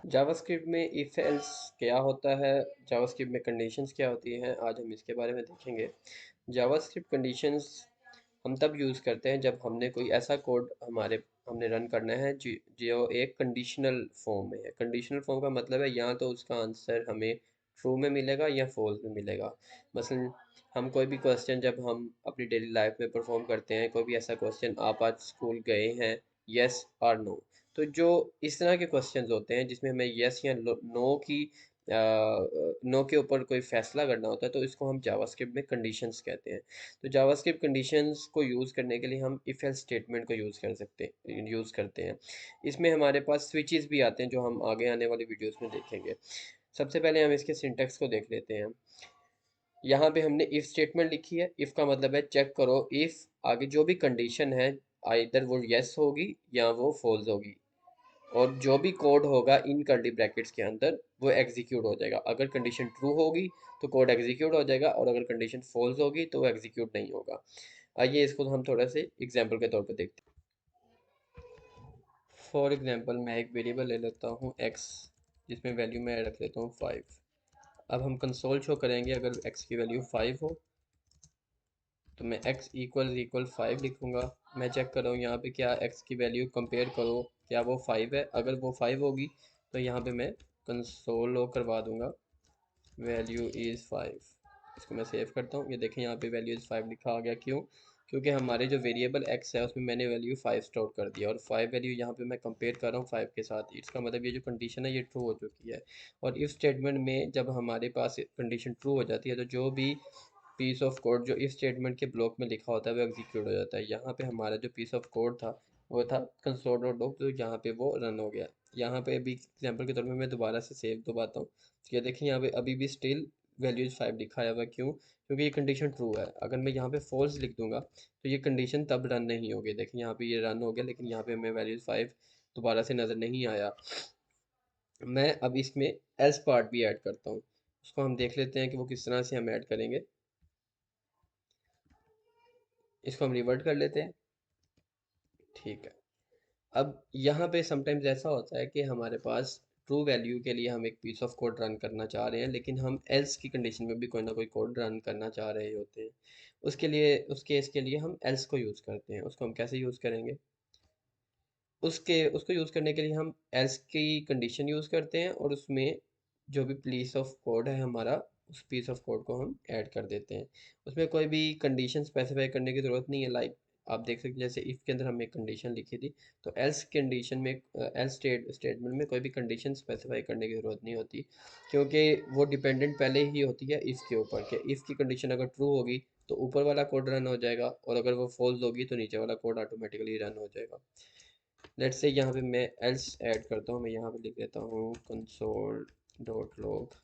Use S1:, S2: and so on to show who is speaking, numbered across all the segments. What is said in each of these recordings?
S1: JavaScript में if else क्या होता है, जावास्क्रिप्ट में कंडीशंस क्या होती हैं, आज हम इसके बारे में देखेंगे। जावास्क्रिप्ट कंडीशंस हम तब यूज़ करते हैं जब हमने कोई ऐसा कोड हमने रन करना है जो एक कंडीशनल फॉर्म में है। कंडीशनल फॉर्म का मतलब है या तो उसका आंसर हमें ट्रू में मिलेगा या फॉल्स में मिलेगा। मसलन हम कोई भी क्वेश्चन जब हम अपनी डेली लाइफ में परफॉर्म करते हैं, कोई भी ऐसा क्वेश्चन, आप आज स्कूल गए हैं, यस और नो। तो जो इस तरह के क्वेश्चंस होते हैं जिसमें हमें यस या नो की नो के ऊपर कोई फैसला करना होता है, तो इसको हम जावास्क्रिप्ट में कंडीशंस कहते हैं। तो जावास्क्रिप्ट कंडीशंस को यूज़ करने के लिए हम इफ एल्स स्टेटमेंट को यूज़ करते हैं। इसमें हमारे पास स्विचेस भी आते हैं जो हम आगे आने वाली वीडियोस में देखेंगे। सबसे पहले हम इसके सिंटैक्स को देख लेते हैं। यहाँ पे हमने इफ स्टेटमेंट लिखी है। इफ का मतलब है चेक करो इफ आगे जो भी कंडीशन है आइदर वो यस होगी या वो फॉल्स होगी, और जो भी कोड होगा इन कर्ली ब्रैकेट्स के अंदर वो एग्जीक्यूट हो जाएगा। अगर कंडीशन ट्रू होगी तो कोड एग्जीक्यूट हो जाएगा, और अगर कंडीशन फॉल्स होगी तो वो एग्जीक्यूट नहीं होगा। आइए इसको हम थोड़ा से एग्जांपल के तौर पर देखते हैं। फॉर एग्जांपल मैं एक वेरिएबल ले लेता हूँ x, जिसमें वैल्यू मैं रख लेता हूँ 5। अब हम कंसोल शो करेंगे अगर x की वैल्यू 5 हो, तो मैं x इक्वल 5 लिखूंगा। मैं चेक कर रहा हूँ यहाँ पे क्या x की वैल्यू कंपेयर करो, क्या वो 5 है। अगर वो 5 होगी तो यहाँ पे मैं कंसोल लो करवा दूंगा वैल्यू इज़ 5। इसको मैं सेव करता हूँ। ये देखें यहाँ पे वैल्यू इज़ 5 लिखा आ गया। क्यों? क्योंकि हमारे जो वेरिएबल x है उसमें मैंने वैल्यू 5 स्टोर कर दिया, और 5 वैल्यू यहाँ पे मैं कंपेयर कर रहा हूँ 5 के साथ। इसका मतलब ये जो कंडीशन है ये ट्रू हो चुकी है। और इफ स्टेटमेंट में जब हमारे पास कंडीशन ट्रू हो जाती है तो जो भी पीस ऑफ कोड जो इफ स्टेटमेंट के ब्लॉक में लिखा होता है वो एग्जीक्यूट हो जाता है। यहाँ पे हमारा जो पीस ऑफ कोड था वो था कंसोल डॉट लॉग, तो यहाँ पे वो रन हो गया। यहाँ पे अभी एग्जाम्पल के तौर पे मैं दोबारा से सेव दबाता हूँ। ये देखिए यहाँ पे अभी भी स्टिल वैल्यूज 5 दिखाया हुआ है। क्यों? क्योंकि ये कंडीशन ट्रू है। अगर मैं यहाँ पे फॉल्स लिख दूंगा तो ये कंडीशन तब रन नहीं होगी। देखिए यहाँ पे ये रन हो गया, लेकिन यहाँ पे हमें वैल्यूज 5 दोबारा से नज़र नहीं आया। मैं अब इसमें एल्स पार्ट भी ऐड करता हूँ। उसको हम देख लेते हैं कि वो किस तरह से हम ऐड करेंगे। इसको हम रिवर्ट कर लेते हैं। ठीक है। अब यहाँ पे समटाइम्स ऐसा होता है कि हमारे पास ट्रू वैल्यू के लिए हम एक पीस ऑफ कोड रन करना चाह रहे हैं, लेकिन हम एल्स की कंडीशन में भी कोई ना कोई कोड रन करना चाह रहे होते हैं। उसके लिए उस केस के लिए हम एल्स को यूज़ करते हैं। उसको हम कैसे यूज़ करेंगे? उसको यूज़ करने के लिए हम एल्स की कंडीशन यूज़ करते हैं, और उसमें जो भी पीस ऑफ कोड है हमारा, उस पीस ऑफ कोड को हम ऐड कर देते हैं। उसमें कोई भी कंडीशन स्पेसिफाई करने की ज़रूरत नहीं है। लाइक आप देख सकते हैं जैसे इफ़ के अंदर हमने एक कंडीशन लिखी थी, तो एल्स कंडीशन में एल्स स्टेटमेंट में कोई भी कंडीशन स्पेसिफाई करने की ज़रूरत नहीं होती, क्योंकि वो डिपेंडेंट पहले ही होती है इफ़ के ऊपर। कि इफ़ की कंडीशन अगर ट्रू होगी तो ऊपर वाला कोड रन हो जाएगा, और अगर वो फॉल्स होगी तो नीचे वाला कोड ऑटोमेटिकली रन हो जाएगा। लेट्स से यहाँ पे मैं एल्स ऐड करता हूँ। मैं यहाँ पे लिख देता हूँ console dot log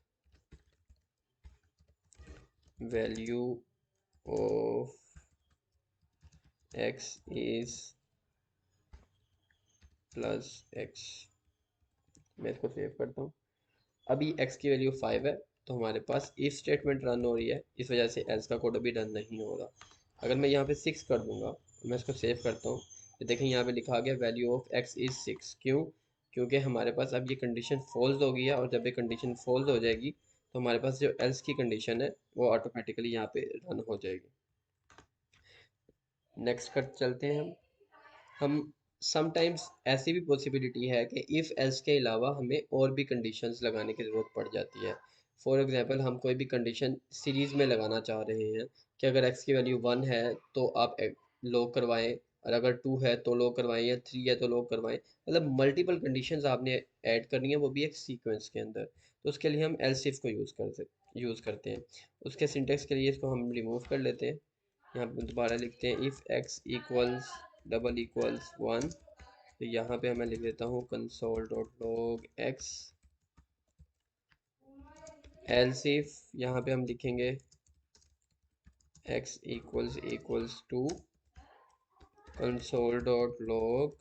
S1: value of x is plus x. मैं इसको सेव करता हूँ। अभी x की वैल्यू 5 है, तो हमारे पास इफ स्टेटमेंट रन हो रही है, इस वजह से एल्स का कोड अभी रन नहीं हो रहा। अगर मैं यहाँ पे 6 कर दूंगा, मैं इसको सेव करता हूँ, तो देखें यहाँ पे लिखा गया वैल्यू ऑफ x इज 6। क्यों? क्योंकि हमारे पास अब ये कंडीशन फॉल्स हो गई है, और जब ये कंडीशन फॉल्स हो जाएगी तो हमारे पास जो एल्स की कंडीशन है वो ऑटोमेटिकली यहाँ पे रन हो जाएगी। नेक्स्ट कर चलते हैं हम समटाइम्स ऐसी भी पॉसिबिलिटी है कि इफ़ एल्स के अलावा हमें और भी कंडीशंस लगाने की ज़रूरत पड़ जाती है। फॉर एग्जांपल हम कोई भी कंडीशन सीरीज़ में लगाना चाह रहे हैं कि अगर x की वैल्यू 1 है तो आप लो करवाएं, और अगर 2 है तो लो करवाएं, या 3 है तो लो करवाएं। मतलब मल्टीपल कंडीशंस आपने ऐड करनी है, वो भी एक सीक्वेंस के अंदर। तो उसके लिए हम एल्स इफ को यूज़ करते हैं। उसके सिंटेक्स के लिए इसको हम रिमूव कर लेते हैं। यहाँ पे दोबारा लिखते हैं if x equals double equals 1। तो यहाँ पे मैं लिख देता हूँ console dot log x. Else if यहाँ पे हम लिखेंगे x equals two console dot log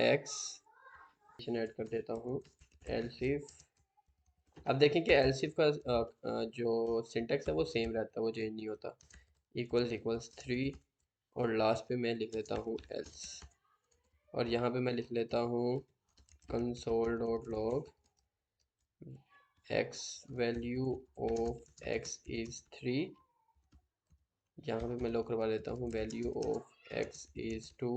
S1: x. Add कर देता हूँ एल्स इफ। अब देखें कि एल्स इफ का जो सिंटेक्स है वो सेम रहता है, वो चेंज नहीं होता। इक्वल्स 3, और लास्ट पे मैं लिख लेता हूँ एल्स, और यहाँ पे मैं लिख लेता हूँ console dot log x value of x is 3। यहाँ पे मैं लॉग करवा देता हूँ value of x is 2।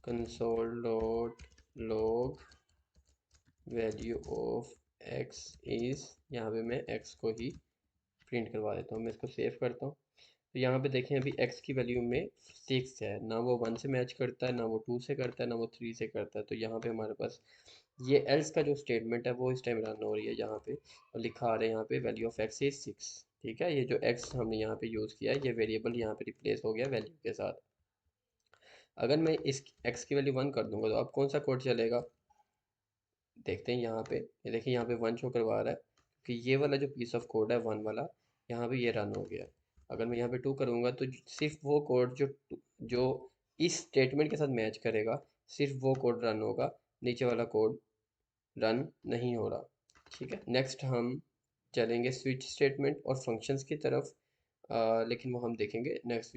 S1: Console dot log value of x is, यहाँ पे मैं x को ही प्रिंट करवा देता हूँ। मैं इसको सेव करता हूँ। तो यहाँ पे देखें अभी x की वैल्यू में 6 है, ना वो 1 से मैच करता है, ना वो 2 से करता है, ना वो 3 से करता है। तो यहाँ पे हमारे पास ये एल्स का जो स्टेटमेंट है वो इस टाइम रन हो रही है यहाँ पे, और लिखा आ रहा है यहाँ पे वैल्यू ऑफ x इज 6। ठीक है, ये जो x हमने यहाँ पे यूज़ किया है ये वेरिएबल यहाँ पे रिप्लेस हो गया वैल्यू के साथ। अगर मैं इस x की वैल्यू 1 कर दूंगा तो अब कौन सा कोड चलेगा, देखते हैं यहाँ पे। ये देखिए यहाँ पे 1 शो करवा रहा है कि ये वाला जो पीस ऑफ कोड है 1 वाला, यहाँ पे ये रन हो गया। अगर मैं यहाँ पे 2 करूँगा तो सिर्फ वो कोड जो इस स्टेटमेंट के साथ मैच करेगा, सिर्फ वो कोड रन होगा, नीचे वाला कोड रन नहीं हो रहा। ठीक है, नेक्स्ट हम चलेंगे स्विच स्टेटमेंट और फंक्शंस की तरफ, लेकिन वो हम देखेंगे नेक्स्ट।